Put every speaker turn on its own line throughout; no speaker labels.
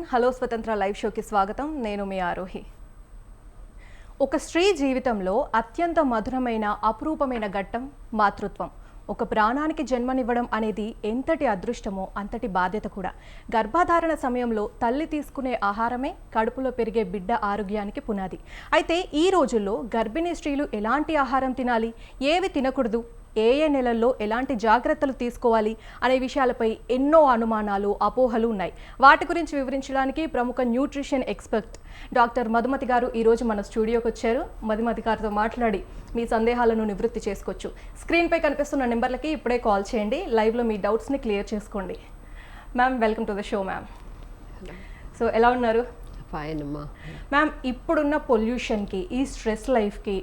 Hello స్వతంత్ర live షోకి స్వాగతం. నేను మీ ఆరోహి. ఒక స్త్రీ జీవితంలో అత్యంత మధురమైన అపురూపమైన ఘట్టం మాతృత్వం. ఒక ప్రాణానికి జన్మనివ్వడం అనేది ఎంతటి అదృష్టమో అంతటి బాధ్యత కూడా. గర్భధారణ సమయంలో తల్లి తీసుకునే ఆహారమే కడుపులో పెరిగే బిడ్డ ఆరోగ్యానికి పునాది. అయితే ఈ రోజుల్లో గర్భిణీ స్త్రీలు ఎలాంటి ఆహారం తినాలి, ఏవి తినకూడదు, ఏ నెలల్లో ఎలాంటి జాగ్రత్తలు తీసుకోవాలి అనే విషయాలపై ఎన్నో అనుమానాలు, అపోహలు ఉన్నాయి. వాటి గురించి వివరించడానికి ప్రముఖ న్యూట్రిషన్ ఎక్స్పర్ట్ డాక్టర్ మధుమతి గారు ఈరోజు మన స్టూడియోకి వచ్చారు. మధుమతి గారితో మాట్లాడి మీ సందేహాలను నివృత్తి చేసుకోవచ్చు. స్క్రీన్పై కనిపిస్తున్న నెంబర్లకి ఇప్పుడే కాల్ చేయండి. లైవ్లో మీ డౌట్స్ని క్లియర్ చేసుకోండి. Ma'am, welcome to the show ma'am. So ఎలా ఉన్నారు?
ఫైన్ అమ్మా.
మ్యామ్, ఇప్పుడున్న పొల్యూషన్కి, ఈ స్ట్రెస్ లైఫ్కి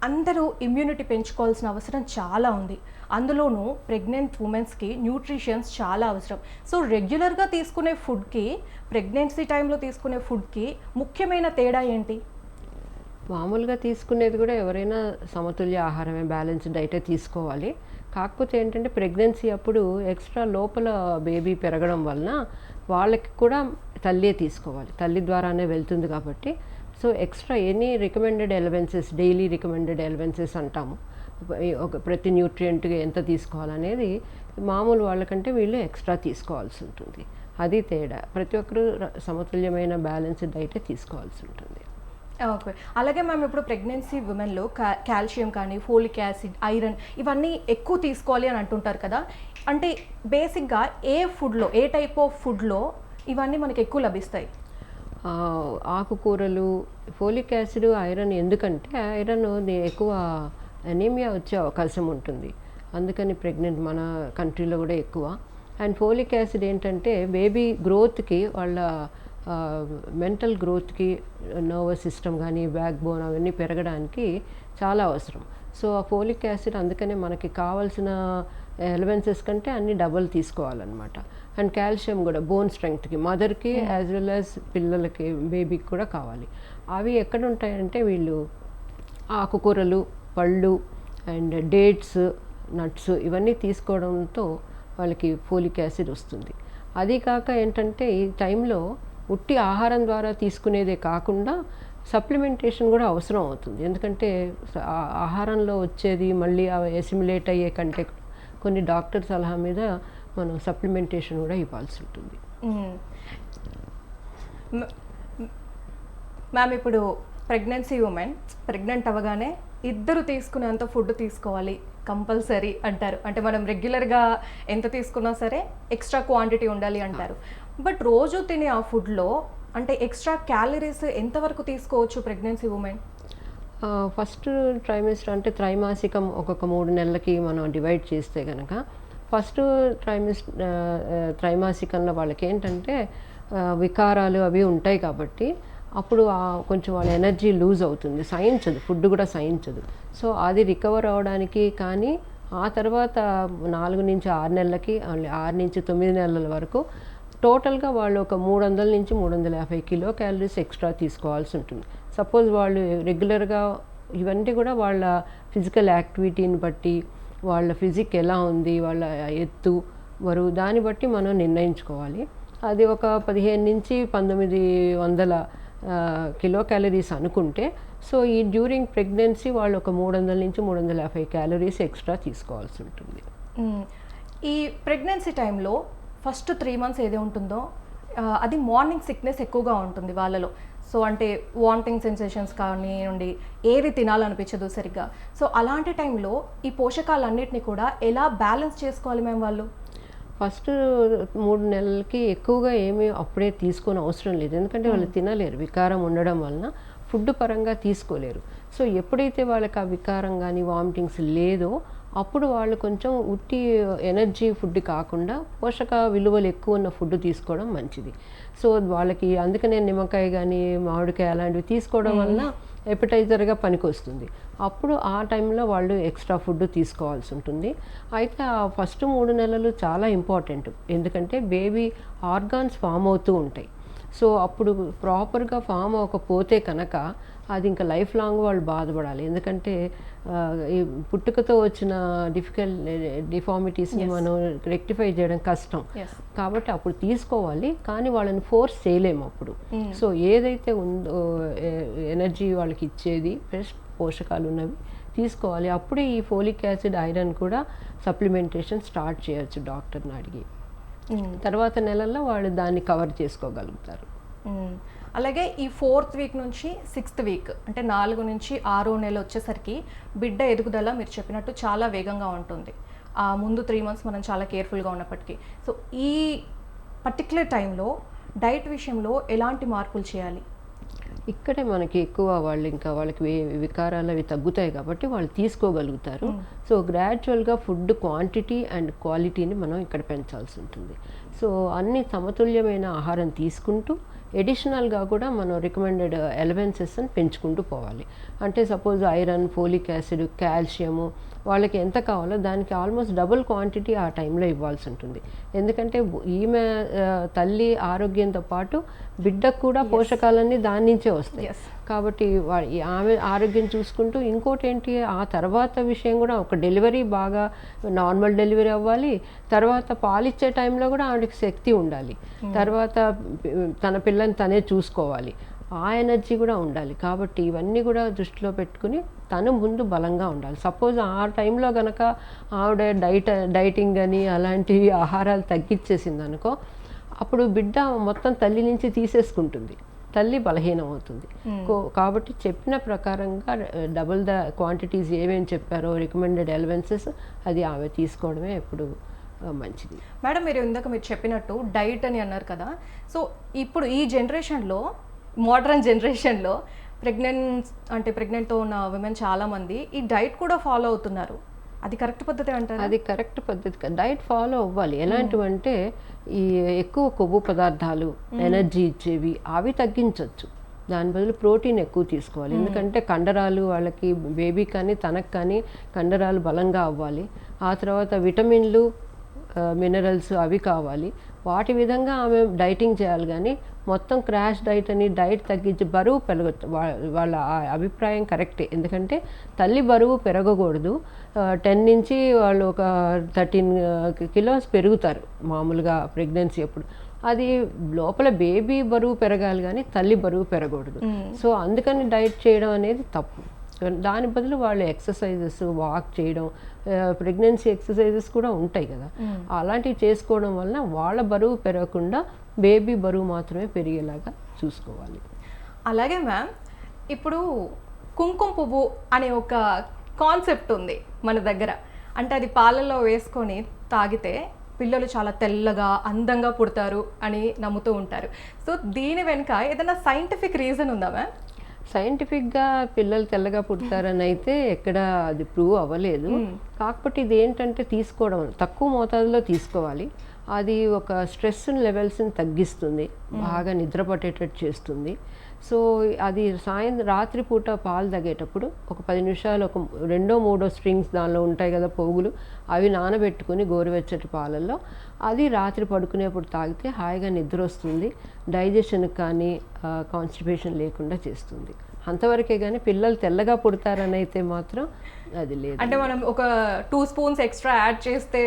అందరూ ఇమ్యూనిటీ పెంచుకోవాల్సిన అవసరం చాలా ఉంది. అందులోనూ ప్రెగ్నెంట్ ఉమెన్స్కి న్యూట్రిషన్స్ చాలా అవసరం. సో రెగ్యులర్గా తీసుకునే ఫుడ్కి, ప్రెగ్నెన్సీ టైంలో తీసుకునే ఫుడ్కి ముఖ్యమైన తేడా ఏంటి?
మామూలుగా తీసుకునేది కూడా ఎవరైనా సమతుల్య ఆహారమే, బ్యాలెన్స్డ్ డైటే తీసుకోవాలి. కాకపోతే ఏంటంటే ప్రెగ్నెన్సీ అప్పుడు ఎక్స్ట్రా లోపల బేబీ పెరగడం వలన వాళ్ళకి కూడా తల్లియే తీసుకోవాలి, తల్లి ద్వారానే వెళ్తుంది కాబట్టి. So extra any recommended allowances, daily recommended allowances అంటాము, ఒక ప్రతి న్యూట్రియంట్గా ఎంత తీసుకోవాలనేది మామూలు వాళ్ళకంటే వీళ్ళు ఎక్స్ట్రా తీసుకోవాల్సి ఉంటుంది. అది తేడా. ప్రతి ఒక్కరూ సమతుల్యమైన బ్యాలెన్స్డ్ డైటే తీసుకోవాల్సి ఉంటుంది.
ఓకే. అలాగే మ్యామ్, ఇప్పుడు ప్రెగ్నెన్సీ ఉమెన్లో కాల్షియం కానీ, ఫోలిక్ యాసిడ్, ఐరన్ ఇవన్నీ ఎక్కువ తీసుకోవాలి అని అంటుంటారు కదా. అంటే బేసిక్గా ఏ ఫుడ్లో, ఏ టైప్ ఆఫ్ ఫుడ్లో ఇవన్నీ మనకి ఎక్కువ లభిస్తాయి?
ఆకుకూరలు, ఫోలిక్ యాసిడ్, ఐరన్. ఎందుకంటే ఐరన్ ఎక్కువ అనీమియా వచ్చే అవకాశం ఉంటుంది, అందుకని ప్రెగ్నెంట్ మన కంట్రీలో కూడా ఎక్కువ. అండ్ ఫోలిక్ యాసిడ్ ఏంటంటే బేబీ గ్రోత్కి, వాళ్ళ మెంటల్ గ్రోత్కి, నర్వస్ సిస్టమ్ కానీ, బ్యాక్ బోన్ అవన్నీ పెరగడానికి చాలా అవసరం. సో ఆ ఫోలిక్ యాసిడ్ అందుకనే మనకి కావాల్సిన ఎలివెన్సెస్ కంటే అన్ని డబల్ తీసుకోవాలన్నమాట. అండ్ కాల్షియం కూడా బోన్ స్ట్రెంగ్త్కి, మదర్కి యాజ్ వెల్ యాజ్ పిల్లలకి, బేబీకి కూడా కావాలి. అవి ఎక్కడ ఉంటాయంటే వీళ్ళు ఆకుకూరలు, పళ్ళు అండ్ డేట్స్, నట్స్ ఇవన్నీ తీసుకోవడంతో వాళ్ళకి ఫోలిక్ యాసిడ్ వస్తుంది. అది కాక ఏంటంటే ఈ టైంలో ఉట్టి ఆహారం ద్వారా తీసుకునేదే కాకుండా సప్లిమెంటేషన్ కూడా అవసరం అవుతుంది. ఎందుకంటే ఆహారంలో వచ్చేది మళ్ళీ ఎసిమిలేట్ అయ్యే కంటే కొన్ని డాక్టర్ సలహా మీద మనం సప్లిమెంటేషన్ కూడా ఇవ్వాల్సి ఉంటుంది.
మ్యామ్, ఇప్పుడు ప్రెగ్నెన్సీ ఉమెన్ ప్రెగ్నెంట్ అవ్వగానే ఇద్దరు తీసుకునేంత ఫుడ్ తీసుకోవాలి కంపల్సరీ అంటారు. అంటే మనం రెగ్యులర్గా ఎంత తీసుకున్నా సరే ఎక్స్ట్రా క్వాంటిటీ ఉండాలి అంటారు. బట్ రోజు తినే ఆ ఫుడ్లో అంటే ఎక్స్ట్రా క్యాలరీస్ ఎంతవరకు తీసుకోవచ్చు ప్రెగ్నెన్సీ ఉమెన్?
ఫస్ట్ ట్రైమిస్టర్ అంటే త్రైమాసికం ఒక్కొక్క 3 నెలలకి మనం డివైడ్ చేస్తే కనుక, ఫస్ట్ త్రైమాసికంలో వాళ్ళకి ఏంటంటే వికారాలు అవి ఉంటాయి కాబట్టి అప్పుడు కొంచెం వాళ్ళ ఎనర్జీ లూజ్ అవుతుంది, సహించదు, ఫుడ్ కూడా సహించదు. సో అది రికవర్ అవ్వడానికి కానీ ఆ తర్వాత 4 నుంచి 6 నెలలకి, 6 నుంచి 9 నెలల వరకు టోటల్గా వాళ్ళు ఒక 300 నుంచి 350 కిలో క్యాలరీస్ ఎక్స్ట్రా తీసుకోవాల్సి ఉంటుంది. సపోజ్ వాళ్ళు రెగ్యులర్గా ఇవన్నీ కూడా వాళ్ళ ఫిజికల్ యాక్టివిటీని బట్టి, వాళ్ళ ఫిజిక్ ఎలా ఉంది, వాళ్ళ ఎత్తు, బరువు, దాన్ని బట్టి మనం నిర్ణయించుకోవాలి. అది ఒక 15 నుంచి 1900 కిలో క్యాలరీస్ అనుకుంటే, సో ఈ డ్యూరింగ్ ప్రెగ్నెన్సీ వాళ్ళు ఒక 300 నుంచి 350 క్యాలరీస్ ఎక్స్ట్రా తీసుకోవాల్సి ఉంటుంది.
ఈ ప్రెగ్నెన్సీ టైంలో ఫస్ట్ 3 మంత్స్ ఏది ఉంటుందో అది మార్నింగ్ సిక్నెస్ ఎక్కువగా ఉంటుంది వాళ్ళలో. సో అంటే వాంటింగ్ సెన్సేషన్స్ కానివ్వండి, ఏది తినాలనిపించదు సరిగ్గా. సో అలాంటి టైంలో ఈ పోషకాలన్నిటిని కూడా ఎలా బ్యాలెన్స్ చేసుకోవాలి మేము వాళ్ళు?
ఫస్ట్ 3 నెలలకి ఎక్కువగా ఏమీ అప్పుడే తీసుకొని అవసరం లేదు, ఎందుకంటే వాళ్ళు తినలేరు, వికారం ఉండడం వలన ఫుడ్ పరంగా తీసుకోలేరు. సో ఎప్పుడైతే వాళ్ళకి ఆ వికారం కానీ వామిటింగ్స్ లేదో అప్పుడు వాళ్ళు కొంచెం ఉట్టి ఎనర్జీ ఫుడ్ కాకుండా పోషక విలువలు ఎక్కువ ఉన్న ఫుడ్ తీసుకోవడం మంచిది. సో వాళ్ళకి అందుకనే నిమ్మకాయ కానీ, మామిడికాయ అలాంటివి తీసుకోవడం వలన ఎపిటైజర్గా పనికొస్తుంది. అప్పుడు ఆ టైంలో వాళ్ళు ఎక్స్ట్రా ఫుడ్ తీసుకోవాల్సి ఉంటుంది. అయితే ఆ ఫస్ట్ 3 నెలలు చాలా ఇంపార్టెంట్, ఎందుకంటే బేబీ ఆర్గాన్స్ ఫామ్ అవుతూ ఉంటాయి. సో అప్పుడు ప్రాపర్గా ఫామ్ అవ్వకపోతే కనుక అది ఇంకా లైఫ్ లాంగ్ వాళ్ళు బాధపడాలి. ఎందుకంటే ఈ పుట్టుకతో వచ్చిన డిఫార్మిటీస్ని మనం రెక్టిఫై చేయడం కష్టం. కాబట్టి అప్పుడు తీసుకోవాలి, కానీ వాళ్ళని ఫోర్స్ చేయలేము అప్పుడు. సో ఏదైతే ఉందో ఎనర్జీ వాళ్ళకి ఇచ్చేది ఫ్రెష్ పోషకాలు ఉన్నవి తీసుకోవాలి. అప్పుడే ఈ ఫోలిక్ యాసిడ్, ఐరన్ కూడా సప్లిమెంటేషన్ స్టార్ట్ చేయొచ్చు డాక్టర్ని అడిగి. తర్వాత నెలల్లో వాళ్ళు దాన్ని కవర్ చేసుకోగలుగుతారు.
అలాగే ఈ 4th వీక్ నుంచి 6th వీక్ అంటే 4 నుంచి 6వ నెల వచ్చేసరికి బిడ్డ ఎదుగుదల మీరు చెప్పినట్టు చాలా వేగంగా ఉంటుంది. ఆ ముందు 3 months మనం చాలా కేర్ఫుల్గా ఉన్నప్పటికీ. సో ఈ పర్టిక్యులర్ టైంలో డైట్ విషయంలో ఎలాంటి మార్పులు చేయాలి?
ఇక్కడే మనకి ఎక్కువ వాళ్ళకి వికారాలు అవి తగ్గుతాయి కాబట్టి వాళ్ళు తీసుకోగలుగుతారు. సో గ్రాడ్యువల్గా ఫుడ్ క్వాంటిటీ అండ్ క్వాలిటీని మనం ఇక్కడ పెంచాల్సి ఉంటుంది. సో అన్ని సమతుల్యమైన ఆహారం తీసుకుంటూ ఎడిషనల్గా కూడా మనం రికమెండెడ్ ఎలిమెంట్స్ని పెంచుకుంటూ పోవాలి. అంటే suppose iron, folic acid, calcium వాళ్ళకి ఎంత కావాలో దానికి ఆల్మోస్ట్ డబుల్ క్వాంటిటీ ఆ టైంలో ఇవ్వాల్సి ఉంటుంది. ఎందుకంటే ఈమె తల్లి ఆరోగ్యంతో పాటు బిడ్డకు కూడా పోషకాలన్నీ దాని నుంచే వస్తాయి. కాబట్టి ఆమె ఆరోగ్యం చూసుకుంటూ ఇంకోటి ఏంటి, ఆ తర్వాత విషయం కూడా ఒక డెలివరీ బాగా నార్మల్ డెలివరీ అవ్వాలి, తర్వాత పాలిచ్చే టైంలో కూడా ఆవిడకి శక్తి ఉండాలి, తర్వాత తన పిల్లని తనే చూసుకోవాలి, ఆ ఎనర్జీ కూడా ఉండాలి. కాబట్టి ఇవన్నీ కూడా దృష్టిలో పెట్టుకుని తను ముందు బలంగా ఉండాలి. సపోజ్ ఆ టైంలో కనుక ఆవిడ డైటింగ్ అని అలాంటివి ఆహారాలు తగ్గించేసింది అనుకో, అప్పుడు బిడ్డ మొత్తం తల్లి నుంచి తీసేసుకుంటుంది, తల్లి బలహీనం అవుతుంది. కాబట్టి చెప్పిన ప్రకారంగా డబుల్ ద క్వాంటిటీస్ ఏమేమి చెప్పారో రికమెండెడ్ ఎలిమెంట్స్ అది ఆమె తీసుకోవడమే ఎప్పుడు మంచిది.
మేడం, మీరు చెప్పినట్టు డైట్ అని అన్నారు కదా. సో ఇప్పుడు ఈ జనరేషన్లో, మోడర్న్ జనరేషన్లో ప్రెగ్నెంట్తో ఉన్న విమెన్ చాలామంది ఈ డైట్ కూడా ఫాలో అవుతున్నారు. అది కరెక్ట్ పద్ధతి అంటారు?
అది కరెక్ట్ పద్ధతి. డైట్ ఫాలో అవ్వాలి. ఎలాంటివంటే ఈ ఎక్కువ కొవ్వు పదార్థాలు, ఎనర్జీ ఇచ్చేవి అవి తగ్గించవచ్చు. దాని బదులు ప్రోటీన్ ఎక్కువ తీసుకోవాలి. ఎందుకంటే కండరాలు వాళ్ళకి, బేబీ కానీ తనకు కానీ కండరాలు బలంగా అవ్వాలి. ఆ తర్వాత విటమిన్లు, మినరల్స్ అవి కావాలి. వాటి విధంగా ఆమె డైటింగ్ చేయాలి. కానీ మొత్తం క్రాష్ డైట్ అని డైట్ తగ్గించి బరువు పెరగచ్చు. వాళ్ళ అభిప్రాయం కరెక్టే. ఎందుకంటే తల్లి బరువు పెరగకూడదు. 10 నుంచి వాళ్ళు ఒక 13 kilos పెరుగుతారు మామూలుగా ప్రెగ్నెన్సీ అప్పుడు. అది లోపల బేబీ బరువు పెరగాలి కానీ తల్లి బరువు పెరగకూడదు. సో అందుకని డైట్ చేయడం అనేది తప్పు. దాని బదులు వాళ్ళు ఎక్సర్సైజెస్, వాక్ చేయడం, ప్రెగ్నెన్సీ ఎక్సర్సైజెస్ కూడా ఉంటాయి కదా, అలాంటివి చేసుకోవడం వలన వాళ్ళ బరువు పెరగకుండా బేబీ బరువు మాత్రమే పెరిగేలాగా చూసుకోవాలి.
అలాగే మ్యామ్, ఇప్పుడు కుంకుమ పువ్వు అనే ఒక కాన్సెప్ట్ ఉంది మన దగ్గర. అంటే అది పాలల్లో వేసుకొని తాగితే పిల్లలు చాలా తెల్లగా అందంగా పుడతారు అని నమ్ముతూ ఉంటారు. సో దీని వెనుక ఏదైనా సైంటిఫిక్ రీజన్ ఉందా మ్యామ్?
సైంటిఫిక్గా పిల్లలు తెల్లగా పుడతారని అయితే ఎక్కడ అది ప్రూవ్ అవ్వలేదు. కాకపోతే ఇది ఏంటంటే తీసుకోవడం తక్కువ మోతాదులో తీసుకోవాలి. అది ఒక స్ట్రెస్ లెవెల్స్ని తగ్గిస్తుంది, బాగా నిద్ర పట్టేటట్టు చేస్తుంది. సో అది రాత్రిపూట పాలు తాగేటప్పుడు ఒక 10 నిమిషాలు ఒక 2-3 స్ట్రింగ్స్ దానిలో ఉంటాయి కదా పోగులు, అవి నానబెట్టుకుని గోరువెచ్చటి పాలల్లో అది రాత్రి పడుకునేప్పుడు తాగితే హాయిగా నిద్ర వస్తుంది. డైజెషన్కి కానీ కాన్స్టిపేషన్ లేకుండా చేస్తుంది. అంతవరకే కానీ పిల్లలు తెల్లగా పుడతారని అయితే మాత్రం అది లేదు.
అంటే మనం ఒక 2 spoons ఎక్స్ట్రా యాడ్ చేస్తే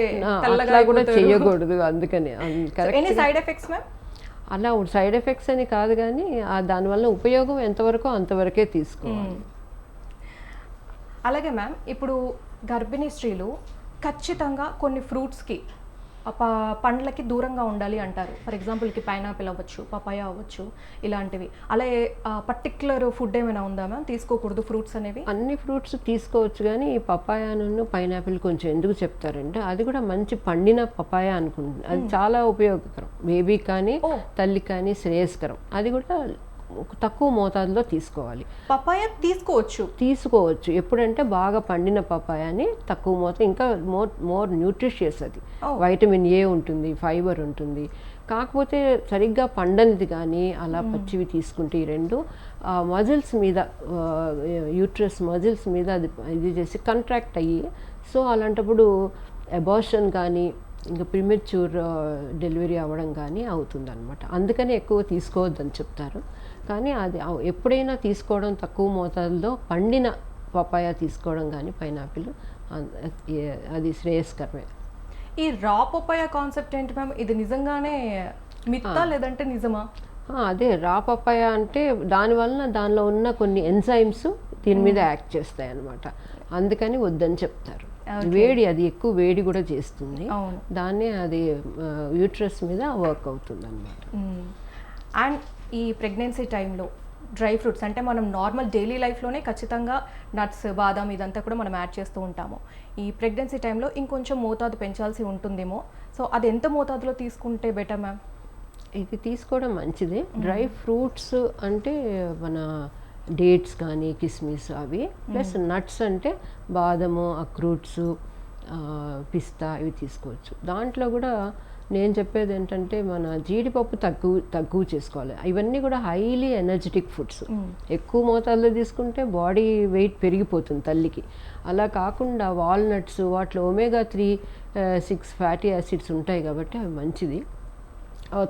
అట్లా కూడా చేయకూడదు. అందుకని
ఎనీ సైడ్ ఎఫెక్ట్స్ మ్యామ్?
అలా సైడ్ ఎఫెక్ట్స్ అని కాదు, కానీ దానివల్ల ఉపయోగం ఎంతవరకు అంతవరకే తీసుకోవాలి.
అలాగే మ్యామ్, ఇప్పుడు గర్భిణీ స్త్రీలు ఖచ్చితంగా కొన్ని ఫ్రూట్స్కి, పండ్లకి దూరంగా ఉండాలి అంటారు. ఫర్ ఎగ్జాంపుల్కి పైనాపిల్ అవ్వచ్చు, పపాయ అవ్వచ్చు, ఇలాంటివి. అలాగే పర్టిక్యులర్ ఫుడ్ ఏమైనా ఉందా మ్యామ్ తీసుకోకూడదు ఫ్రూట్స్ అనేవి?
అన్ని ఫ్రూట్స్ తీసుకోవచ్చు, కానీ ఈ పపాయాను పైనాపిల్ కొంచెం ఎందుకు చెప్తారంటే అది కూడా మంచి పండిన పపాయ అనుకుంటుంది. అది చాలా ఉపయోగకరం, బేబీ కానీ తల్లి కానీ శ్రేయస్కరం. అది కూడా తక్కువ మోతాదులో తీసుకోవాలి.
పపాయ తీసుకోవచ్చు
ఎప్పుడంటే బాగా పండిన పపాయాని తక్కువ మోతాదు, ఇంకా మోర్ న్యూట్రిషియస్. అది వైటమిన్ ఏ ఉంటుంది, ఫైబర్ ఉంటుంది. కాకపోతే సరిగ్గా పండనిది కానీ అలా పచ్చివి తీసుకుంటే ఈ రెండు మజిల్స్ మీద, యూట్రస్ మజిల్స్ మీద అది ఇది చేసి కంట్రాక్ట్ అయ్యి, సో అలాంటప్పుడు అబార్షన్ కానీ ఇంకా ప్రిమెచ్యూర్ డెలివరీ అవ్వడం కానీ అవుతుందన్నమాట. అందుకని ఎక్కువ తీసుకోవద్దని చెప్తారు. కానీ అది ఎప్పుడైనా తీసుకోవడం తక్కువ మోతాదులో పండిన పపాయ తీసుకోవడం కానీ పైనాపిల్ అది శ్రేయస్కరమే.
ఈ రా పపాయ కాన్సెప్ట్ ఏంటి మ్యామ్? ఇది నిజంగానే మిత్తా లేదంటే నిజమా?
అదే రా పపాయ అంటే దానివల్ల దానిలో ఉన్న కొన్ని ఎంజైమ్స్ దీని మీద యాక్ట్ చేస్తాయి అన్నమాట. అందుకని వద్దని చెప్తారు. వేడి, అది ఎక్కువ వేడి కూడా చేస్తుంది. దాన్నే అది యూట్రస్ మీద వర్క్ అవుతుంది అన్నమాట.
అండ్ ఈ ప్రెగ్నెన్సీ టైంలో డ్రై ఫ్రూట్స్ అంటే మనం నార్మల్ డైలీ లైఫ్లోనే ఖచ్చితంగా నట్స్, బాదాం ఇదంతా కూడా మనం యాడ్ చేస్తూ ఉంటాము. ఈ ప్రెగ్నెన్సీ టైంలో ఇంకొంచెం మోతాదు పెంచాల్సి ఉంటుందేమో. సో అది ఎంత మోతాదులో తీసుకుంటే బెటర్ మ్యామ్?
ఇది తీసుకోవడం మంచిదే. డ్రై ఫ్రూట్స్ అంటే మన డేట్స్ కానీ కిస్మిస్ అవి, ప్లస్ నట్స్ అంటే బాదము, అక్రూట్స్, పిస్తా ఇవి తీసుకోవచ్చు. దాంట్లో కూడా నేను చెప్పేది ఏంటంటే మన జీడిపప్పు తక్కువ చేసుకోవాలి. ఇవన్నీ కూడా హైలీ ఎనర్జెటిక్ ఫుడ్స్. ఎక్కువ మోతాదులో తీసుకుంటే బాడీ వెయిట్ పెరిగిపోతుంది తల్లికి. అలా కాకుండా వాల్నట్స్, వాటిలో ఒమేగా 3, 6 ఫ్యాటీ యాసిడ్స్ ఉంటాయి కాబట్టి అవి మంచిది.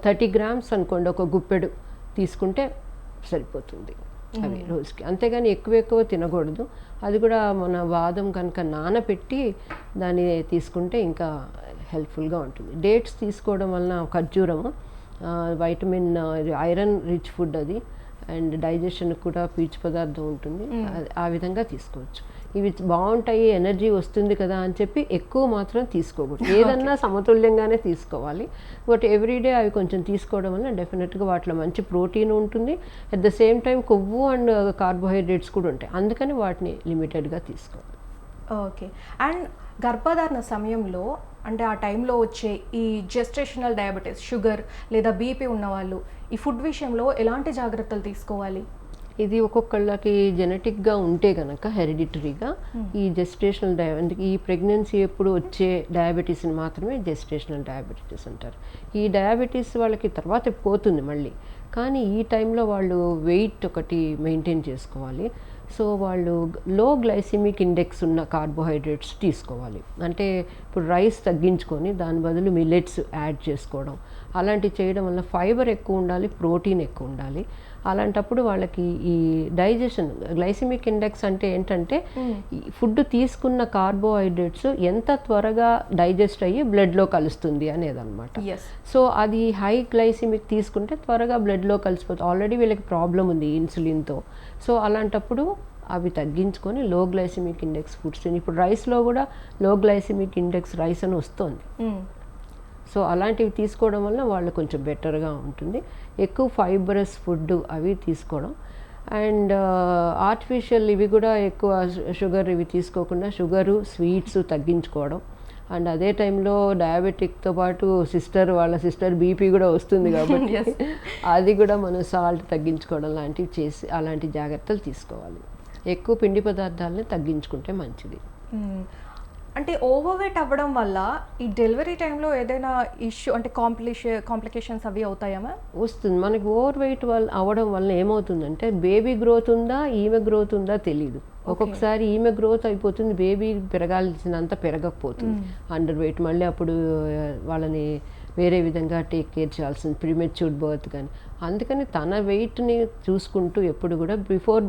30 grams అనుకోండి, ఒక గుప్పెడు తీసుకుంటే సరిపోతుంది అవి రోజుకి. అంతేగాని ఎక్కువ తినకూడదు. అది కూడా మన బాదం కనుక నానబెట్టి దాన్ని తీసుకుంటే ఇంకా హెల్ప్ఫుల్గా ఉంటుంది. డేట్స్ తీసుకోవడం వలన, ఖర్జూరము వైటమిన్, ఐరన్ రిచ్ ఫుడ్ అది, అండ్ డైజెషన్ కూడా పీచు పదార్థం ఉంటుంది. ఆ విధంగా తీసుకోవచ్చు. ఇవి బాగుంటాయి, ఎనర్జీ వస్తుంది కదా అని చెప్పి ఎక్కువ మాత్రం తీసుకోకూడదు. ఏదన్నా సమతుల్యంగానే తీసుకోవాలి. బట్ ఎవ్రీడే అవి కొంచెం తీసుకోవడం వల్ల డెఫినెట్గా వాటిలో మంచి ప్రోటీన్ ఉంటుంది. అట్ ద సేమ్ టైం కొవ్వు అండ్ కార్బోహైడ్రేట్స్ కూడా ఉంటాయి. అందుకని వాటిని లిమిటెడ్గా తీసుకోవాలి.
ఓకే. అండ్ గర్భధారణ సమయంలో అంటే ఆ టైంలో వచ్చే ఈ జెస్టేషనల్ డయాబెటీస్, షుగర్ లేదా బీపీ ఉన్నవాళ్ళు ఈ ఫుడ్ విషయంలో ఎలాంటి జాగ్రత్తలు తీసుకోవాలి?
ఇది ఒక్కొక్కళ్ళకి జెనెటిక్గా ఉంటే కనుక హెరిడిటరీగా ఈ జెస్టేషనల్ ఈ ప్రెగ్నెన్సీ ఎప్పుడు వచ్చే డయాబెటీస్ని మాత్రమే జెస్టేషనల్ డయాబెటీస్ అంటారు. ఈ డయాబెటీస్ వాళ్ళకి తర్వాత పోతుంది మళ్ళీ, కానీ ఈ టైంలో వాళ్ళు వెయిట్ ఒకటి మెయింటైన్ చేసుకోవాలి. సో వాళ్ళు లో గ్లైసిమిక్ ఇండెక్స్ ఉన్న కార్బోహైడ్రేట్స్ తీసుకోవాలి. అంటే ఇప్పుడు రైస్ తగ్గించుకొని దాని బదులు మిల్లెట్స్ యాడ్ చేసుకోవడం, అలాంటివి చేయడం వల్ల ఫైబర్ ఎక్కువ ఉండాలి, ప్రోటీన్ ఎక్కువ ఉండాలి. అలాంటప్పుడు వాళ్ళకి ఈ డైజెషన్, గ్లైసిమిక్ ఇండెక్స్ అంటే ఏంటంటే ఫుడ్ తీసుకున్న కార్బోహైడ్రేట్స్ ఎంత త్వరగా డైజెస్ట్ అయ్యి బ్లడ్లో కలుస్తుంది అనేదన్నమాట. సో అది హై గ్లైసిమిక్ తీసుకుంటే త్వరగా బ్లడ్లో కలిసిపోతుంది. ఆల్రెడీ వీళ్ళకి ప్రాబ్లం ఉంది ఇన్సులిన్తో. సో అలాంటప్పుడు అవి తగ్గించుకొని లో గ్లైసిమిక్ ఇండెక్స్ ఫుడ్స్, ఇప్పుడు రైస్లో కూడా లో గ్లైసిమిక్ ఇండెక్స్ రైస్ అని వస్తుంది. సో అలాంటివి తీసుకోవడం వల్ల వాళ్ళు కొంచెం బెటర్గా ఉంటుంది. ఎక్కువ ఫైబరస్ ఫుడ్ అవి తీసుకోవడం, అండ్ ఆర్టిఫిషియల్ ఇవి కూడా ఎక్కువ షుగర్ ఇవి తీసుకోకుండా షుగరు, స్వీట్స్ తగ్గించుకోవడం. అండ్ అదే టైంలో డయాబెటిక్తో పాటు వాళ్ళ సిస్టర్ బీపీ కూడా వస్తుంది కాబట్టి అది కూడా మనం సాల్ట్ తగ్గించుకోవడం లాంటివి చేసి అలాంటి జాగ్రత్తలు తీసుకోవాలి. ఎక్కువ పిండి పదార్థాలని తగ్గించుకుంటే మంచిది.
అంటే ఓవర్ వెయిట్ అవ్వడం వల్ల ఈ డెలివరీ టైంలో ఏదైనా ఇష్యూ అంటే కాంప్లికేషన్స్ అవి అవుతాయా? వస్తుంది.
మనకి ఓవర్ వెయిట్ అవ్వడం వల్ల ఏమవుతుందంటే బేబీ గ్రోత్ ఉందా, ఈమె గ్రోత్ ఉందా తెలియదు. ఒక్కొక్కసారి ఈమె గ్రోత్ అయిపోతుంది, బేబీ పెరగాల్సినంత పెరగకపోతుంది, అండర్ వెయిట్. మళ్ళీ అప్పుడు వాళ్ళని వేరే విధంగా టేక్ కేర్ చేయాల్సింది, ప్రీమెచ్యూర్డ్ బర్త్ కానీ. అందుకని తన వెయిట్ని చూసుకుంటూ ఎప్పుడు కూడా బిఫోర్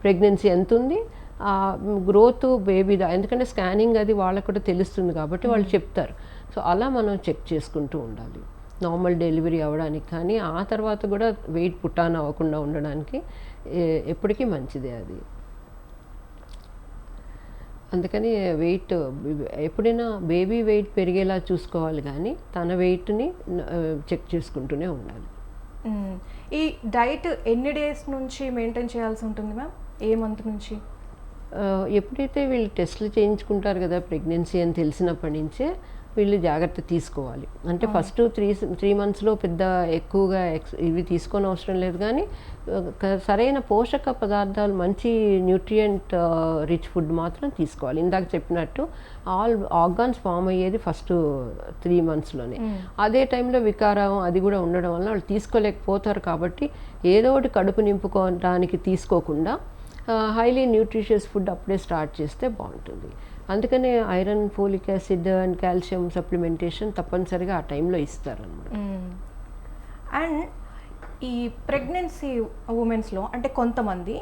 ప్రెగ్నెన్సీ ఎంత ఉంది, ఆ గ్రోత్ బేబీదా, ఎందుకంటే స్కానింగ్ అది వాళ్ళకు కూడా తెలుస్తుంది కాబట్టి వాళ్ళు చెప్తారు. సో అలా మనం చెక్ చేసుకుంటూ ఉండాలి నార్మల్ డెలివరీ అవ్వడానికి. కానీ ఆ తర్వాత కూడా వెయిట్ పుట్టాన అవ్వకుండా ఉండడానికి ఎప్పటికీ మంచిదే అది. అందుకని వెయిట్ ఎప్పుడైనా బేబీ వెయిట్ పెరిగేలా చూసుకోవాలి, కానీ తన వెయిట్ని చెక్ చేసుకుంటూనే ఉండాలి.
ఈ డైట్ ఎన్ని డేస్ నుంచి మెయింటైన్ చేయాల్సి ఉంటుంది మ్యామ్? ఏ మంత్ నుంచి?
ఎప్పుడైతే వీళ్ళు టెస్టులు చేయించుకుంటారు కదా ప్రెగ్నెన్సీ అని తెలిసినప్పటి నుంచే వీళ్ళు జాగ్రత్త తీసుకోవాలి. అంటే ఫస్ట్ 3 monthsలో పెద్ద ఎక్కువగా ఇవి తీసుకొని అవసరం లేదు, కానీ సరైన పోషక పదార్థాలు, మంచి న్యూట్రియంట్ రిచ్ ఫుడ్ మాత్రం తీసుకోవాలి. ఇందాక చెప్పినట్టు ఆల్ ఆర్గాన్స్ ఫామ్ అయ్యేది ఫస్ట్ 3 monthsలోనే. అదే టైంలో వికారం అది కూడా ఉండడం వల్ల వాళ్ళు తీసుకోలేకపోతారు. కాబట్టి ఏదో ఒకటి కడుపు నింపుకోవడానికి తీసుకోకుండా హైలీ న్యూట్రిషియస్ ఫుడ్ అప్పుడే స్టార్ట్ చేస్తే బాగుంటుంది. అందుకనే iron, folic acid and calcium supplementation తప్పనిసరిగా ఆ టైంలో ఇస్తారనమాట.
అండ్ ఈ ప్రెగ్నెన్సీ ఉమెన్స్లో అంటే కొంతమంది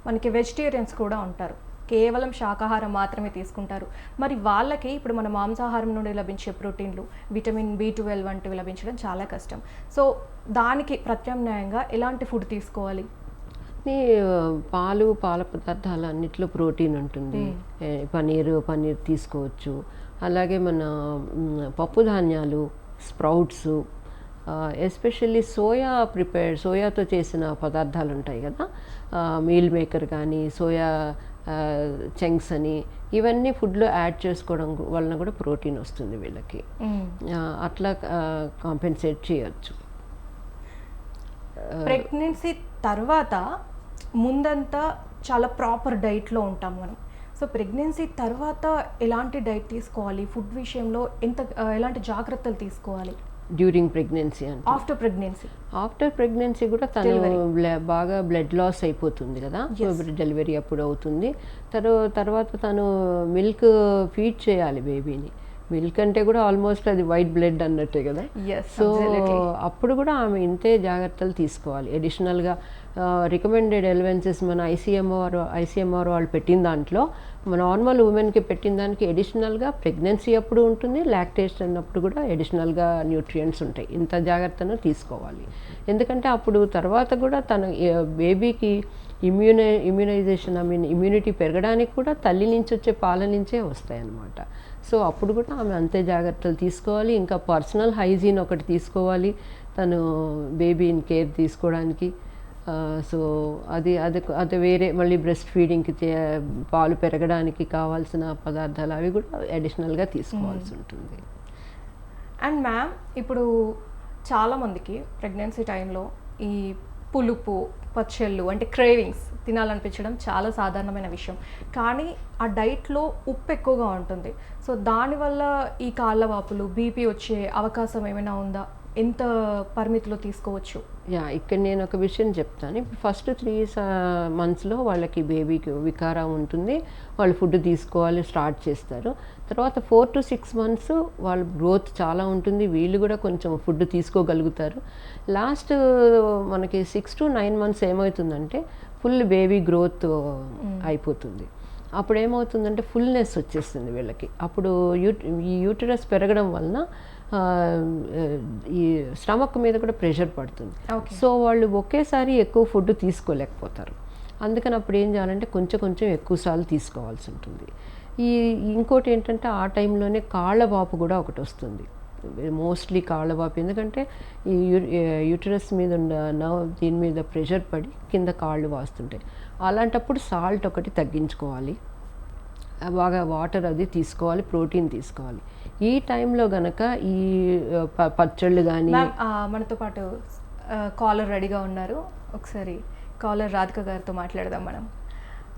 మనకి వెజిటేరియన్స్ కూడా ఉంటారు, కేవలం శాకాహారం మాత్రమే తీసుకుంటారు. మరి వాళ్ళకి ఇప్పుడు మన మాంసాహారం నుండి లభించే ప్రోటీన్లు, విటమిన్ B12 వంటివి లభించడం చాలా కష్టం. సో దానికి ప్రత్యామ్నాయంగా ఎలాంటి ఫుడ్ తీసుకోవాలి?
ఈ పాల పదార్థాలు అన్నిట్లో ప్రోటీన్ ఉంటుంది. పన్నీర్ తీసుకోవచ్చు. అలాగే మన పప్పు ధాన్యాలు, స్ప్రౌట్స్, ఎస్పెషల్లీ సోయాతో చేసిన పదార్థాలు ఉంటాయి కదా, మీల్ మేకర్ కానీ సోయా చంక్స్ అని, ఇవన్నీ ఫుడ్లో యాడ్ చేసుకోవడం వలన కూడా ప్రోటీన్ వస్తుంది వీళ్ళకి. అట్లా కాంపెన్సేట్ చేయొచ్చు.
ప్రెగ్నెన్సీ తర్వాత ముందంతా చాలా ప్రాపర్ డైట్లో ఉంటాం మనం. సో ప్రెగ్నెన్సీ తర్వాత ఎలాంటి డైట్ తీసుకోవాలి, ఫుడ్ విషయంలో ఎలాంటి జాగ్రత్తలు తీసుకోవాలి?
డ్యూరింగ్ ప్రెగ్నెన్సీ అంటే ఆఫ్టర్ ప్రెగ్నెన్సీ కూడా తను బాగా బ్లడ్ లాస్ అయిపోతుంది కదా, డెలివరీ అప్పుడు అవుతుంది. తర్వాత తను మిల్క్ ఫీడ్ చేయాలి బేబీని. మిల్క్ అంటే కూడా ఆల్మోస్ట్ అది వైట్ బ్లడ్ అన్నట్టే కదా. సో అప్పుడు కూడా ఆమె ఇంతే జాగ్రత్తలు తీసుకోవాలి. అడిషనల్గా రికమెండెడ్ ఎలివెన్సెస్ మన ఐసీఎంఆర్ వాళ్ళు పెట్టిన దాంట్లో, నార్మల్ ఉమెన్కి పెట్టిన దానికి అడిషనల్గా ప్రెగ్నెన్సీ అప్పుడు ఉంటుంది, లాక్టేషన్ అప్పుడు కూడా అడిషనల్గా న్యూట్రియంట్స్ ఉంటాయి. ఇంత జాగ్రత్తను తీసుకోవాలి. ఎందుకంటే అప్పుడు తర్వాత కూడా తన బేబీకి ఇమ్యూనైజేషన్ ఇమ్యూనిటీ పెరగడానికి కూడా తల్లి నుంచి వచ్చే పాల నుంచే వస్తాయి అన్నమాట. సో అప్పుడు కూడా ఆమె అంతే జాగ్రత్తలు తీసుకోవాలి. ఇంకా పర్సనల్ హైజీన్ ఒకటి తీసుకోవాలి తను బేబీని కేర్ తీసుకోవడానికి. సో అది వేరే మళ్ళీ బ్రెస్ట్ ఫీడింగ్కి పాలు పెరగడానికి కావాల్సిన పదార్థాలు అవి కూడా అడిషనల్గా తీసుకోవాల్సి ఉంటుంది.
అండ్ మ్యామ్, ఇప్పుడు చాలామందికి ప్రెగ్నెన్సీ టైంలో ఈ పులుపు, పచ్చళ్ళు అంటే క్రేవింగ్స్ తినాలనిపించడం చాలా సాధారణమైన విషయం. కానీ ఆ డైట్లో ఉప్పు ఎక్కువగా ఉంటుంది. సో దానివల్ల ఈ కాళ్ళవాపులు, బీపీ వచ్చే అవకాశం ఏమైనా ఉందా? ఎంత పరిమితిలో తీసుకోవచ్చు?
ఇక్కడ నేను ఒక విషయం చెప్తాను. ఇప్పుడు ఫస్ట్ 3 monthsలో వాళ్ళకి బేబీకి వికారం ఉంటుంది, వాళ్ళు ఫుడ్ తీసుకోవాలి స్టార్ట్ చేస్తారు. తర్వాత 4 to 6 months వాళ్ళ గ్రోత్ చాలా ఉంటుంది, వీళ్ళు కూడా కొంచెం ఫుడ్ తీసుకోగలుగుతారు. లాస్ట్ మనకి 6 to 9 months ఏమవుతుందంటే ఫుల్ బేబీ గ్రోత్ అయిపోతుంది. అప్పుడు ఏమవుతుందంటే ఫుల్నెస్ వచ్చేస్తుంది వీళ్ళకి. అప్పుడు ఈ యూటరస్ పెరగడం వలన ఈ స్టమక్ మీద కూడా ప్రెషర్ పడుతుంది. సో వాళ్ళు ఒకేసారి ఎక్కువ ఫుడ్ తీసుకోలేకపోతారు. అందుకని అప్పుడు ఏం చేయాలంటే కొంచెం ఎక్కువసార్లు తీసుకోవాల్సి ఉంటుంది. ఇంకోటి ఏంటంటే ఆ టైంలోనే కాళ్ళవాపు కూడా ఒకటి వస్తుంది, మోస్ట్లీ కాళ్ళవాపు. ఎందుకంటే ఈ యూటరస్ మీద ఉన్న దీని మీద ప్రెషర్ పడి కింద కాళ్ళు వాస్తుంటాయి. అలాంటప్పుడు సాల్ట్ ఒకటి తగ్గించుకోవాలి, బాగా వాటర్ అది తీసుకోవాలి, ప్రోటీన్ తీసుకోవాలి. ఈ టైంలో గనక ఈ పచ్చళ్ళు కానీ.
మనతో పాటు కాలర్ రెడీగా ఉన్నారు, ఒకసారి కాలర్ రాధిక గారితో మాట్లాడదాం మనం.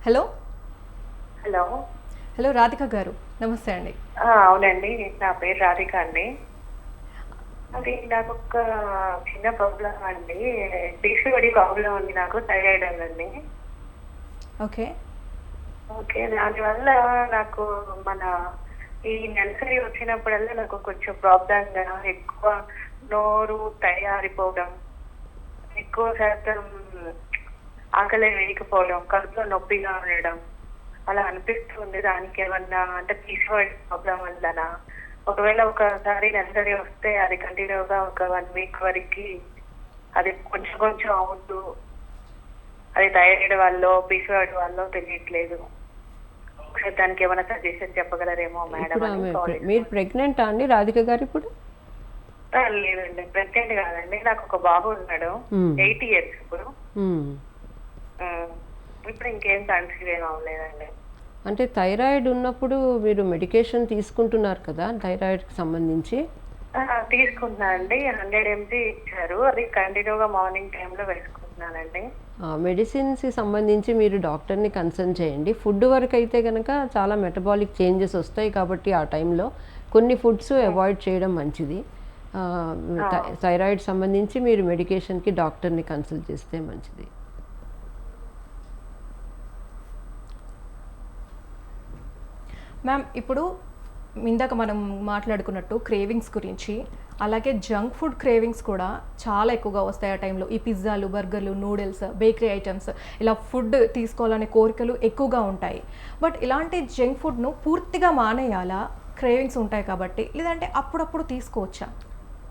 హలో
హలో
హలో రాధిక గారు, నమస్తే అండి.
అవునండి, నా పేరు రాధిక అండి. అది నాకు ఒక చిన్న ప్రాబ్లం అండి, పీసీఓడి ప్రాబ్లం ఉంది నాకు, థైరాయిడ్ అండి.
ఓకే
ఓకే దానివల్ల నాకు మన ఈ నెలసరి వచ్చినప్పుడల్లా నాకు కొంచెం ప్రాబ్లంగా ఎక్కువ నోరు తయారిపోవడం, ఎక్కువ శాతం ఆకలి వేయకపోవడం, కడుపులో నొప్పిగా ఉండడం అలా అనిపిస్తుంది. దానికి ఏమన్నా అంటే పీసీఓడి ప్రాబ్లం వల్లనా? ఒకవేళ ఒకసారి నెలసరి వస్తే అది కంటిన్యూగా ఒక 1 week వరకు అది కొంచెం అవుతూ, అది థైరాయిడ్ వల్ల పీసీఓడి వల్ల తెలియట్లేదు. ఒకసారి దానికి ఏమైనా సజెషన్ చెప్పగలరేమో మేడం?
మీరు ప్రెగ్నెంట్ అండి రాధిక గారు? ఇప్పుడు
లేదండి, ప్రెగ్నెంట్ కాదండి, నాకు ఒక బాబు ఉన్నాడు, 8 years. ఇప్పుడు ఇంకేం కన్సీవ్ ఏం అవ్వలేదండి.
అంటే థైరాయిడ్ ఉన్నప్పుడు మీరు మెడికేషన్ తీసుకుంటున్నారు కదా థైరాయిడ్కి సంబంధించి?
తీసుకుంటున్నా అండి, 100 mg ఇచ్చారు, అది కంటిన్యూగా మార్నింగ్ టైంలో వేసుకుంటున్నానండి.
మెడిసిన్స్కి సంబంధించి మీరు డాక్టర్ని కన్సల్ట్ చేయండి. ఫుడ్ వరకు అయితే కనుక చాలా మెటబాలిక్ చేంజెస్ వస్తాయి కాబట్టి ఆ టైంలో కొన్ని ఫుడ్స్ అవాయిడ్ చేయడం మంచిది. థైరాయిడ్ సంబంధించి మీరు మెడికేషన్కి డాక్టర్ని కన్సల్ట్ చేస్తే మంచిది.
మ్యామ్, ఇప్పుడు ఇందాక మనం మాట్లాడుకున్నట్టు క్రేవింగ్స్ గురించి, అలాగే జంక్ ఫుడ్ క్రేవింగ్స్ కూడా చాలా ఎక్కువగా వస్తాయి ఆ టైంలో. ఈ పిజ్జాలు, బర్గర్లు, నూడిల్స్, బేకరీ ఐటమ్స్, ఇలా ఫుడ్ తీసుకోవాలనే కోరికలు ఎక్కువగా ఉంటాయి. బట్ ఇలాంటి జంక్ ఫుడ్ను పూర్తిగా మానేయాలా? క్రేవింగ్స్ ఉంటాయి కాబట్టి, లేదంటే అప్పుడప్పుడు తీసుకోవచ్చా?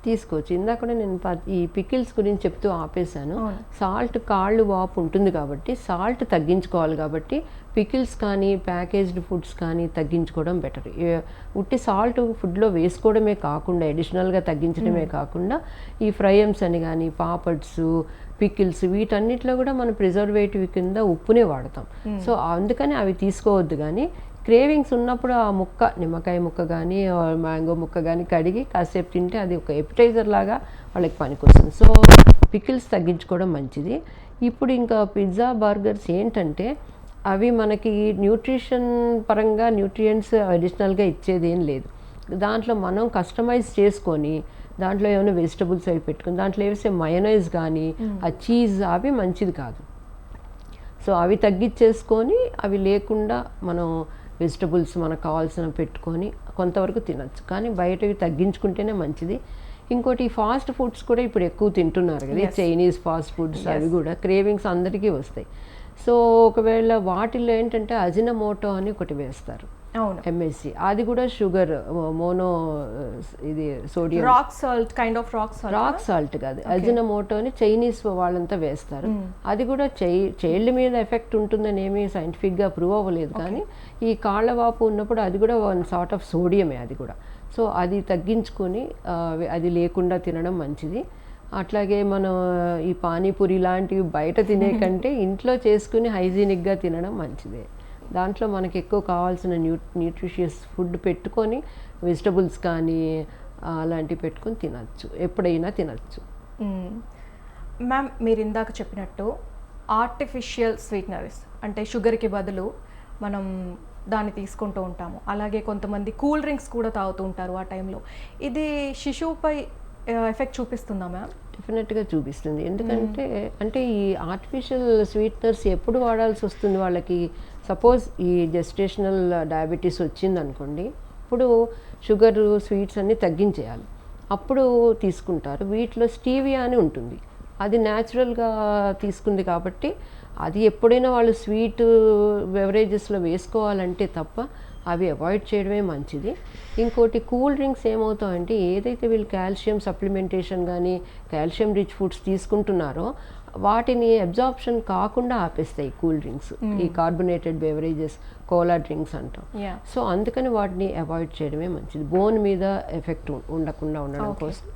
తీసుకోవచ్చు. ఇందాక కూడా నేను ఈ పికిల్స్ గురించి చెప్తూ ఆపేశాను.
అవును.
సాల్ట్ కాళ్ళు వాపు ఉంటుంది కాబట్టి సాల్ట్ తగ్గించుకోవాలి. కాబట్టి పికిల్స్ కానీ ప్యాకేజ్డ్ ఫుడ్స్ కానీ తగ్గించుకోవడం బెటర్. ఉట్టి సాల్ట్ ఫుడ్లో వేసుకోవడమే కాకుండా, అడిషనల్గా తగ్గించడమే కాకుండా, ఈ ఫ్రైయమ్స్ అని కానీ, పాపడ్స్, పికిల్స్, వీటన్నిటిలో కూడా మనం ప్రిజర్వేటివ్ కింద ఉప్పునే వాడతాం. సో అందుకని అవి తీసుకోవద్దు. కానీ క్రేవింగ్స్ ఉన్నప్పుడు ఆ ముక్క, నిమ్మకాయ ముక్క కానీ మ్యాంగో ముక్క కానీ కడిగి కాసేపు తింటే అది ఒక ఎపిటైజర్ లాగా వాళ్ళకి పనికొస్తుంది. సో పికిల్స్ తగ్గించుకోవడం మంచిది. ఇప్పుడు ఇంకా పిజ్జా, బర్గర్స్ ఏంటంటే అవి మనకి న్యూట్రిషన్ పరంగా న్యూట్రియంట్స్ అడిషనల్గా ఇచ్చేది ఏం లేదు. దాంట్లో మనం కస్టమైజ్ చేసుకొని దాంట్లో ఏమైనా వెజిటబుల్స్ అవి పెట్టుకుని దాంట్లో వేసే మయోనైజ్ కానీ ఆ చీజ్ అవి మంచిది కాదు. సో అవి తగ్గించేసుకొని అవి లేకుండా మనం వెజిటబుల్స్ మనకు కావాల్సినవి పెట్టుకొని కొంతవరకు తినచ్చు. కానీ బయటవి తగ్గించుకుంటేనే మంచిది. ఇంకోటి ఫాస్ట్ ఫుడ్స్ కూడా ఇప్పుడు ఎక్కువ తింటున్నారు కదా, చైనీస్ ఫాస్ట్ ఫుడ్స్, అవి కూడా క్రేవింగ్స్ అందరికీ వస్తాయి. సో ఒకవేళ వాటిల్లో ఏంటంటే అజినమోటో అని ఒకటి వేస్తారు,
అవును,
ఎంఎస్సి. అది కూడా షుగర్, మోనో, ఇది sodium,
rock salt, kind of rock salt
కాదు, అజినమోటో అని చైనీస్ వాళ్ళంతా వేస్తారు. అది కూడా చైల్డ్ మీద ఎఫెక్ట్ ఉంటుందని ఏమీ సైంటిఫిక్గా ప్రూవ్ అవ్వలేదు. కానీ ఈ కాళ్ళ వాపు ఉన్నప్పుడు అది కూడా వన్ సార్ట్ ఆఫ్ సోడియమే అది కూడా. సో అది తగ్గించుకొని అది లేకుండా తినడం మంచిది. అట్లాగే మనం ఈ పానీపూరి లాంటివి బయట తినే కంటే ఇంట్లో చేసుకుని హైజీనిక్గా తినడం మంచిదే. దాంట్లో మనకి ఎక్కువ కావాల్సిన న్యూట్రిషియస్ ఫుడ్ పెట్టుకొని వెజిటబుల్స్ కానీ అలాంటివి పెట్టుకొని తినచ్చు, ఎప్పుడైనా తినచ్చు.
మ్యామ్, మీరు ఇందాక చెప్పినట్టు ఆర్టిఫిషియల్ స్వీట్నర్స్ అంటే షుగర్కి బదులు మనం దాన్ని తీసుకుంటూ ఉంటాము. అలాగే కొంతమంది కూల్ డ్రింక్స్ కూడా తాగుతూ ఉంటారు ఆ టైంలో. ఇది శిశువుపై ఎఫెక్ట్ చూపిస్తుందా మ్యామ్?
డెఫినెట్గా చూపిస్తుంది. ఎందుకంటే అంటే ఈ ఆర్టిఫిషియల్ స్వీట్నర్స్ ఎప్పుడు వాడాల్సి వస్తుంది వాళ్ళకి? సపోజ్ ఈ జెస్టేషనల్ డయాబెటీస్ వచ్చిందనుకోండి, ఇప్పుడు షుగర్, స్వీట్స్ అన్నీ తగ్గించేయాలి, అప్పుడు తీసుకుంటారు. వీటిలో స్టీవియా అని ఉంటుంది, అది న్యాచురల్గా తీసుకుంది కాబట్టి అది ఎప్పుడైనా వాళ్ళు స్వీట్ బెవరేజెస్లో వేసుకోవాలంటే తప్ప అవి అవాయిడ్ చేయడమే మంచిది. ఇంకోటి కూల్ డ్రింక్స్ ఏమవుతాయంటే ఏదైతే వీళ్ళు కాల్షియం సప్లిమెంటేషన్ కానీ కాల్షియం రిచ్ ఫుడ్స్ తీసుకుంటున్నారో వాటిని అబ్జార్ప్షన్ కాకుండా ఆపేస్తాయి కూల్ డ్రింక్స్, ఈ కార్బొనేటెడ్ బెవరేజెస్, కోలా డ్రింక్స్ అంటాం. సో అందుకని వాటిని అవాయిడ్ చేయడమే మంచిది. బోన్ మీద ఎఫెక్ట్ ఉండకుండా ఉండడం కోసం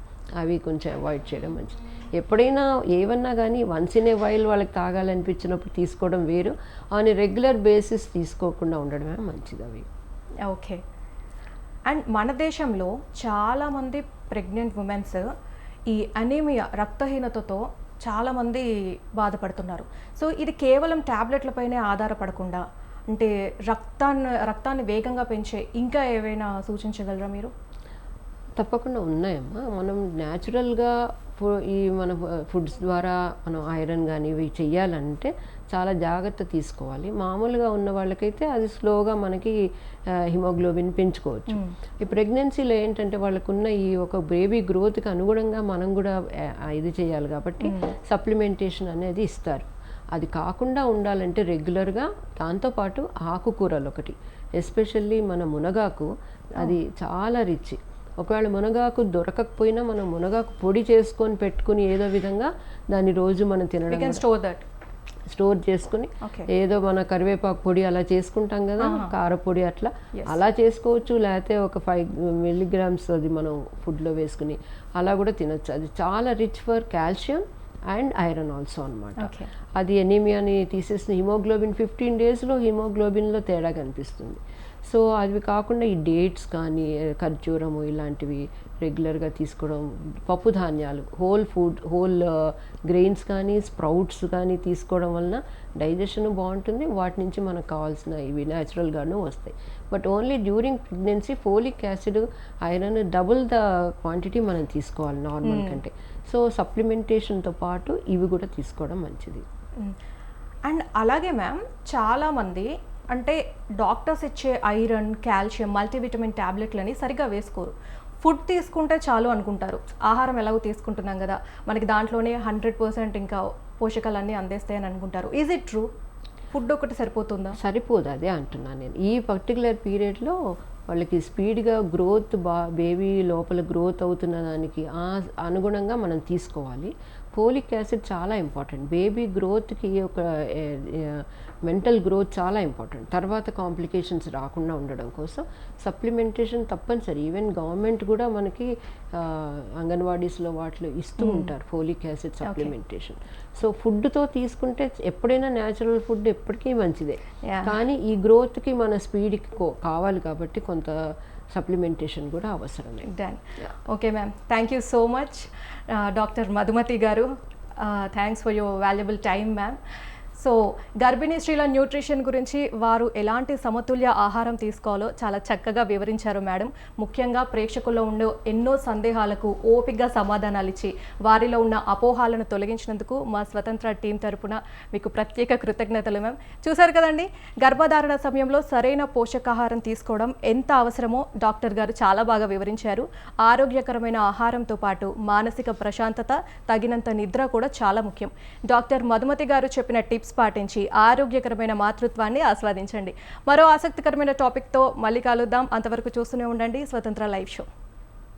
అవి కొంచెం అవాయిడ్ చేయడం మంచిది. ఎప్పుడైనా ఏమన్నా కానీ వన్స్ ఇన్ ఏ వైల్ వాళ్ళకి తాగాలనిపించినప్పుడు తీసుకోవడం వేరు, ఆన్ ఏ రెగ్యులర్ బేసిస్ తీసుకోకుండా ఉండడమే మంచిది అవి.
ఓకే. అండ్ మన దేశంలో చాలామంది ప్రెగ్నెంట్ ఉమెన్స్ ఈ అనీమియా, రక్తహీనతతో చాలామంది బాధపడుతున్నారు. సో ఇది కేవలం ట్యాబ్లెట్లపైనే ఆధారపడకుండా అంటే రక్తాన్ని వేగంగా పెంచే ఇంకా ఏవైనా సూచించగలరా మీరు?
తప్పకుండా ఉన్నాయమ్మా. మనం న్యాచురల్గా ఈ మన ఫుడ్స్ ద్వారా మనం ఐరన్ కానీ ఇవి చెయ్యాలంటే చాలా జాగ్రత్త తీసుకోవాలి. మామూలుగా ఉన్న వాళ్ళకైతే అది స్లోగా మనకి హిమోగ్లోబిన్ పెంచుకోవచ్చు. ఈ ప్రెగ్నెన్సీలో ఏంటంటే వాళ్ళకున్న ఈ ఒక బేబీ గ్రోత్కి అనుగుణంగా మనం కూడా ఇది చేయాలి కాబట్టి సప్లిమెంటేషన్ అనేది ఇస్తారు. అది కాకుండా ఉండాలంటే రెగ్యులర్గా దాంతోపాటు ఆకుకూరలు ఒకటి, ఎస్పెషల్లీ మన మునగాకు, అది చాలా రిచ్. ఒకవేళ మునగాకు దొరకకపోయినా మనం మునగాకు పొడి చేసుకొని పెట్టుకుని ఏదో విధంగా దాన్ని రోజు మనం తినడం, స్టోర్ చేసుకుని ఏదో మన కరివేపాకు పొడి అలా చేసుకుంటాం కదా, కారపొడి అలా చేసుకోవచ్చు. లేకపోతే ఒక 5 milligrams అది మనం ఫుడ్లో వేసుకుని అలా కూడా తినచ్చు. అది చాలా rich for calcium and iron also అనమాట. అది ఎనీమియాని తీసేసిన హిమోగ్లోబిన్ 15 daysలో హిమోగ్లోబిన్లో తేడా కనిపిస్తుంది. సో అవి కాకుండా ఈ డేట్స్ కానీ ఖర్జూరము ఇలాంటివి రెగ్యులర్గా తీసుకోవడం, పప్పు ధాన్యాలు, హోల్ గ్రెయిన్స్ కానీ స్ప్రౌట్స్ కానీ తీసుకోవడం వలన డైజెషన్ బాగుంటుంది. వాటి నుంచి మనకు కావాల్సిన ఇవి న్యాచురల్గాను వస్తాయి. But only during pregnancy folic acid, iron double the quantity మనం తీసుకోవాలి నార్మల్ కంటే. సో సప్లిమెంటేషన్తో పాటు ఇవి కూడా తీసుకోవడం మంచిది.
అండ్ అలాగే మ్యామ్, చాలామంది అంటే డాక్టర్స్ ఇచ్చే ఐరన్, కాల్షియం, మల్టీవిటమిన్ ట్యాబ్లెట్లని సరిగ్గా వేసుకోరు. ఫుడ్ తీసుకుంటే చాలు అనుకుంటారు. ఆహారం ఎలాగో తీసుకుంటున్నాం కదా, మనకి దాంట్లోనే 100% ఇంకా పోషకాలన్నీ అందేస్తాయని అనుకుంటారు. Is it true? ఫుడ్ ఒకటి సరిపోతుందా?
సరిపోదు, అదే అంటున్నాను నేను. ఈ పర్టికులర్ పీరియడ్లో వాళ్ళకి స్పీడ్గా గ్రోత్ బేబీ లోపల గ్రోత్ అవుతున్న దానికి అనుగుణంగా మనం తీసుకోవాలి. ఫోలిక్ యాసిడ్ చాలా ఇంపార్టెంట్. బేబీ గ్రోత్కి ఒక మెంటల్ గ్రోత్ చాలా ఇంపార్టెంట్. తర్వాత కాంప్లికేషన్స్ రాకుండా ఉండడం కోసం సప్లిమెంటేషన్ తప్పనిసరి. ఈవెన్ గవర్నమెంట్ కూడా మనకి అంగన్వాడీస్లో వాటిలో ఇస్తూ ఉంటారు ఫోలిక్ యాసిడ్ సప్లిమెంటేషన్. సో ఫుడ్తో తీసుకుంటే ఎప్పుడైనా న్యాచురల్ ఫుడ్ ఎప్పటికీ మంచిదే, కానీ ఈ గ్రోత్కి మన స్పీడ్కి కావాలి కాబట్టి కొంత సప్లిమెంటేషన్ కూడా అవసరమే.
Done. Okay ma'am, thank you so much doctor Madhumathi garu. Thanks for your valuable time ma'am. So గర్భిణీ స్త్రీల న్యూట్రిషన్ గురించి వారు ఎలాంటి సమతుల్య ఆహారం తీసుకోవాలో చాలా చక్కగా వివరించారు మేడం. ముఖ్యంగా ప్రేక్షకుల్లో ఉండే ఎన్నో సందేహాలకు ఓపికగా సమాధానాలు ఇచ్చి వారిలో ఉన్న అపోహాలను తొలగించినందుకు మా స్వతంత్ర టీం తరపున మీకు ప్రత్యేక కృతజ్ఞతలు మ్యామ్. చూశారు కదండి, గర్భధారణ సమయంలో సరైన పోషకాహారం తీసుకోవడం ఎంత అవసరమో డాక్టర్ గారు చాలా బాగా వివరించారు. ఆరోగ్యకరమైన ఆహారంతో పాటు మానసిక ప్రశాంతత, తగినంత నిద్ర కూడా చాలా ముఖ్యం. డాక్టర్ మధుమతి గారు చెప్పిన టిప్స్ పాటించి ఆరోగ్యకరమైన మాతృత్వాన్ని ఆస్వాదించండి. మరో ఆసక్తికరమైన టాపిక్తో మళ్ళీ కలుద్దాం. అంతవరకు చూస్తూనే ఉండండి స్వతంత్ర లైవ్ షో.